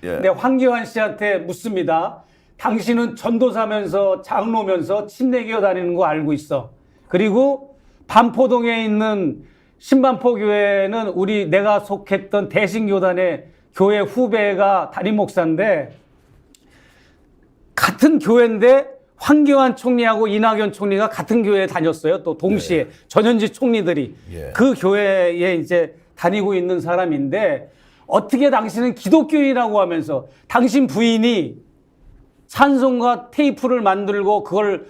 예. 네, 황교안 씨한테 묻습니다. 당신은 전도사면서 장로면서 침례기어 다니는 거 알고 있어. 그리고 반포동에 있는 신반포교회는 내가 속했던 대신교단의 교회 후배가 담임 목사인데 같은 교회인데 황교안 총리하고 이낙연 총리가 같은 교회에 다녔어요. 또 동시에 전현직 총리들이 그 교회에 이제 다니고 있는 사람인데 어떻게 당신은 기독교인이라고 하면서 당신 부인이 찬송가 테이프를 만들고 그걸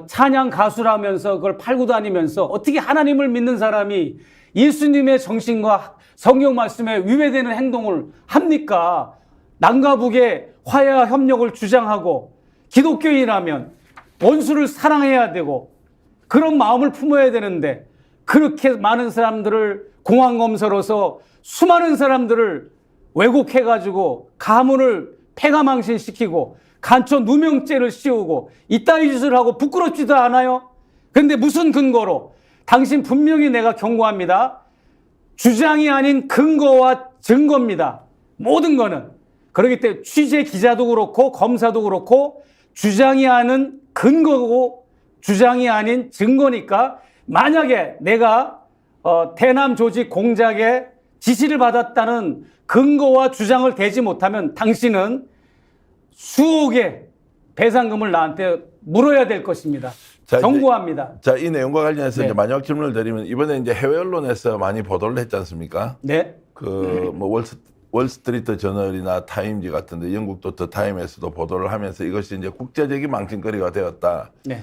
찬양 가수라면서 그걸 팔고 다니면서 어떻게 하나님을 믿는 사람이 예수님의 정신과 성경 말씀에 위배되는 행동을 합니까? 남과 북의 화해와 협력을 주장하고 기독교인이라면 원수를 사랑해야 되고 그런 마음을 품어야 되는데 그렇게 많은 사람들을 공황검사로서 수많은 사람들을 왜곡해가지고 가문을 폐가망신시키고 간첩 누명죄를 씌우고 이따위 짓을 하고 부끄럽지도 않아요? 그런데 무슨 근거로? 당신 분명히 내가 경고합니다. 주장이 아닌 근거와 증거입니다. 모든 거는. 그렇기 때문에 취재 기자도 그렇고 검사도 그렇고 주장이 아닌 근거고 주장이 아닌 증거니까 만약에 내가 대남 조직 공작에 지시를 받았다는 근거와 주장을 대지 못하면 당신은 수억의 배상금을 나한테 물어야 될 것입니다. 자, 경고합니다. 자, 이 내용과 관련해서 네. 이제 마지막 질문을 드리면 이번에 이제 해외 언론에서 많이 보도를 했지 않습니까? 네. 뭐 월스트리트 저널이나 타임지 같은데 영국도 더 타임에서도 보도를 하면서 이것이 이제 국제적인 망신거리가 되었다. 네.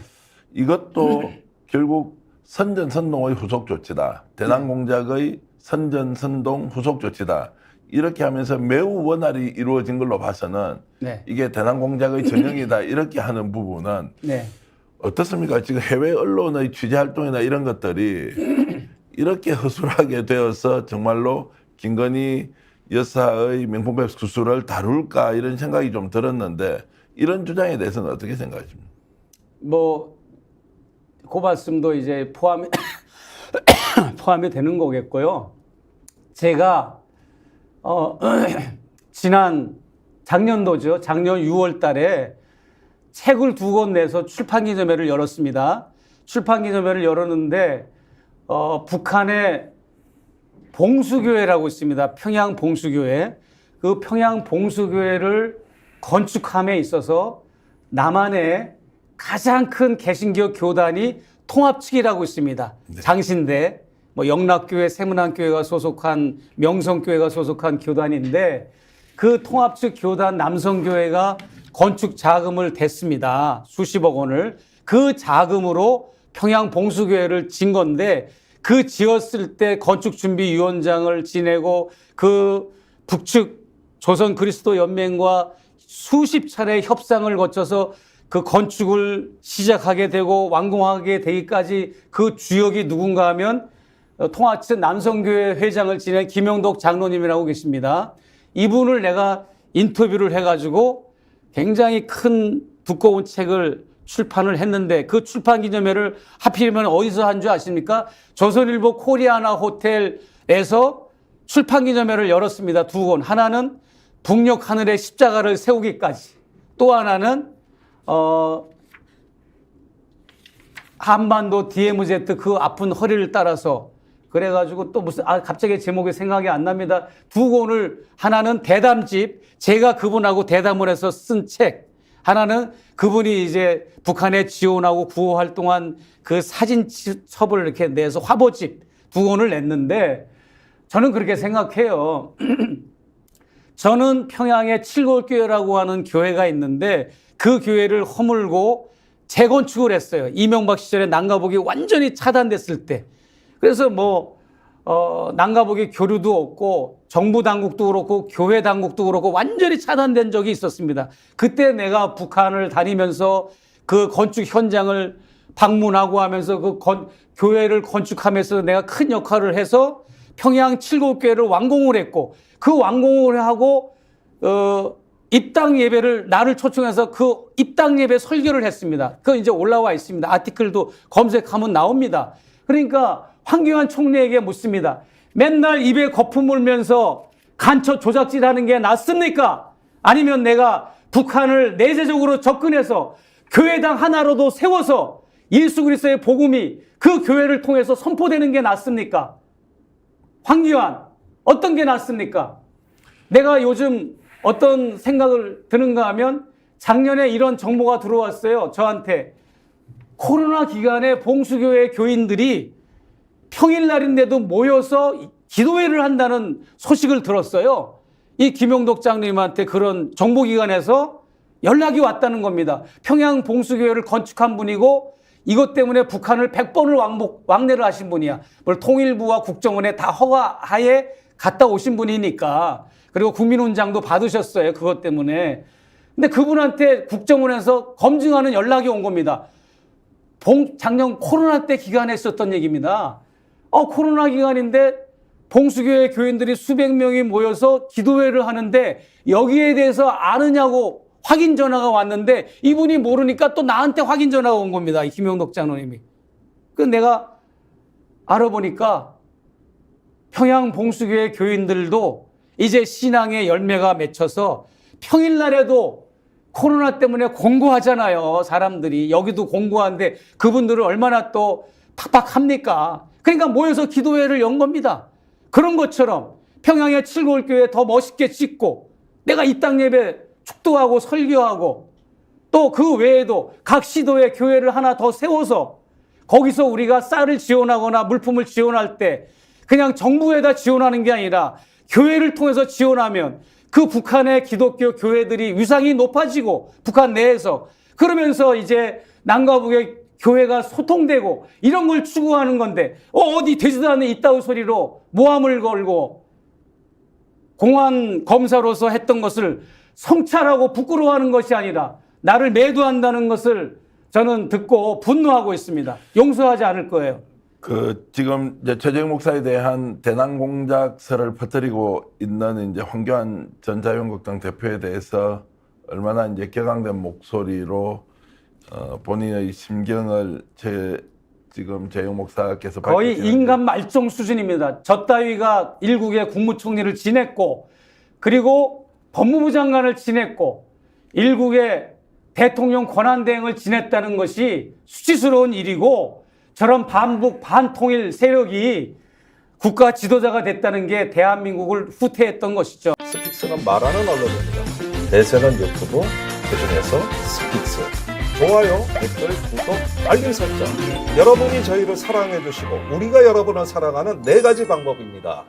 이것도 결국 선전선동의 후속 조치다. 대남 공작의 선전선동 후속 조치다. 이렇게 하면서 매우 원활히 이루어진 걸로 봐서는 네. 이게 대남 공작의 전형이다. 이렇게 하는 부분은 네. 어떻습니까? 지금 해외 언론의 취재 활동이나 이런 것들이 이렇게 허술하게 되어서 정말로 김건희 여사의 명품백 수수를 다룰까 이런 생각이 좀 들었는데 이런 주장에 대해서는 어떻게 생각하십니까? 그 말씀도 이제 포함이 되는 거겠고요. 제가 작년도죠. 작년 6월 달에 책을 2권 내서 출판기념회를 열었습니다. 출판기념회를 열었는데 북한의 봉수교회라고 있습니다. 평양 봉수교회. 그 평양 봉수교회를 건축함에 있어서 남한의 가장 큰 개신교 교단이 통합측이라고 있습니다. 네. 장신대, 영락교회, 세문안교회가 소속한 명성교회가 소속한 교단인데 그 통합측 교단 남성교회가 건축 자금을 댔습니다. 수십억 원을. 그 자금으로 평양 봉수교회를 진 건데 그 지었을 때 건축준비위원장을 지내고 그 북측 조선 그리스도 연맹과 수십 차례 협상을 거쳐서 그 건축을 시작하게 되고 완공하게 되기까지 그 주역이 누군가 하면 통합측 남성교회 회장을 지낸 김영덕 장로님이라고 계십니다. 이분을 내가 인터뷰를 해가지고 굉장히 큰 두꺼운 책을 출판을 했는데 그 출판 기념회를 하필이면 어디서 한 줄 아십니까? 조선일보 코리아나 호텔에서 출판 기념회를 열었습니다. 2권. 하나는 북녘 하늘에 십자가를 세우기까지. 또 하나는 한반도 DMZ 그 아픈 허리를 따라서 그래가지고 또 갑자기 제목이 생각이 안 납니다. 2권을 하나는 대담집 제가 그분하고 대담을 해서 쓴 책 하나는 그분이 이제 북한에 지원하고 구호 활동한 그 사진첩을 이렇게 내서 화보집 2권을 냈는데 저는 그렇게 생각해요. 저는 평양에 칠골교회라고 하는 교회가 있는데 그 교회를 허물고 재건축을 했어요. 이명박 시절에 난가복이 완전히 차단됐을 때. 그래서 난가복이 교류도 없고 정부 당국도 그렇고 교회 당국도 그렇고 완전히 차단된 적이 있었습니다. 그때 내가 북한을 다니면서 그 건축 현장을 방문하고 하면서 그 교회를 건축하면서 내가 큰 역할을 해서 평양 칠곡교회를 완공을 했고 그 완공을 하고 입당 예배를 나를 초청해서 그 입당 예배 설교를 했습니다. 그거 이제 올라와 있습니다. 아티클도 검색하면 나옵니다. 그러니까 황교안 총리에게 묻습니다. 맨날 입에 거품 물면서 간첩 조작질하는 게 낫습니까? 아니면 내가 북한을 내재적으로 접근해서 교회당 하나로도 세워서 예수 그리스도의 복음이 그 교회를 통해서 선포되는 게 낫습니까? 황교안, 어떤 게 낫습니까? 내가 요즘 어떤 생각을 드는가 하면 작년에 이런 정보가 들어왔어요. 저한테. 코로나 기간에 봉수교회 교인들이 평일날인데도 모여서 기도회를 한다는 소식을 들었어요. 이 김용덕 장로님한테 그런 정보기관에서 연락이 왔다는 겁니다. 평양 봉수교회를 건축한 분이고 이것 때문에 북한을 100번을 왕래를 하신 분이야. 뭘 통일부와 국정원에 다 허가하에 갔다 오신 분이니까. 그리고 국민훈장도 받으셨어요. 그것 때문에. 근데 그분한테 국정원에서 검증하는 연락이 온 겁니다. 작년 코로나 때 기간에 있었던 얘기입니다. 코로나 기간인데 봉수교회 교인들이 수백 명이 모여서 기도회를 하는데 여기에 대해서 아느냐고 확인 전화가 왔는데 이분이 모르니까 또 나한테 확인 전화가 온 겁니다. 이 김용덕 장로님이. 그래서 내가 알아보니까 평양 봉수교회 교인들도 이제 신앙의 열매가 맺혀서 평일날에도 코로나 때문에 공고하잖아요. 사람들이. 여기도 공고한데 그분들은 얼마나 또 팍팍합니까? 그러니까 모여서 기도회를 연 겁니다. 그런 것처럼 평양의 칠골교회 더 멋있게 짓고 내가 이 땅 예배 축도하고 설교하고 또 그 외에도 각 시도에 교회를 하나 더 세워서 거기서 우리가 쌀을 지원하거나 물품을 지원할 때 그냥 정부에다 지원하는 게 아니라 교회를 통해서 지원하면 그 북한의 기독교 교회들이 위상이 높아지고 북한 내에서 그러면서 이제 남과 북의 교회가 소통되고 이런 걸 추구하는 건데 어디 되지도 않는 이따위 소리로 모함을 걸고 공안 검사로서 했던 것을 성찰하고 부끄러워하는 것이 아니라 나를 매도한다는 것을 저는 듣고 분노하고 있습니다. 용서하지 않을 거예요. 지금 이제 최재형 목사에 대한 대남 공작설을 퍼뜨리고 있는 이제 황교안 전 자유한국당 대표에 대해서 얼마나 이제 격앙된 목소리로 본인의 심경을 지금 재형 목사께서 거의 인간 말종 수준입니다. 저 따위가 일국의 국무총리를 지냈고 그리고 법무부 장관을 지냈고 일국의 대통령 권한대행을 지냈다는 것이 수치스러운 일이고 저런 반북 반통일 세력이 국가 지도자가 됐다는 게 대한민국을 후퇴했던 것이죠. 스픽스는 말하는 언론입니다. 대세는 유튜브, 그중에서 스픽스. 좋아요, 댓글, 구독, 알림 설정. 여러분이 저희를 사랑해 주시고 우리가 여러분을 사랑하는 4가지 방법입니다.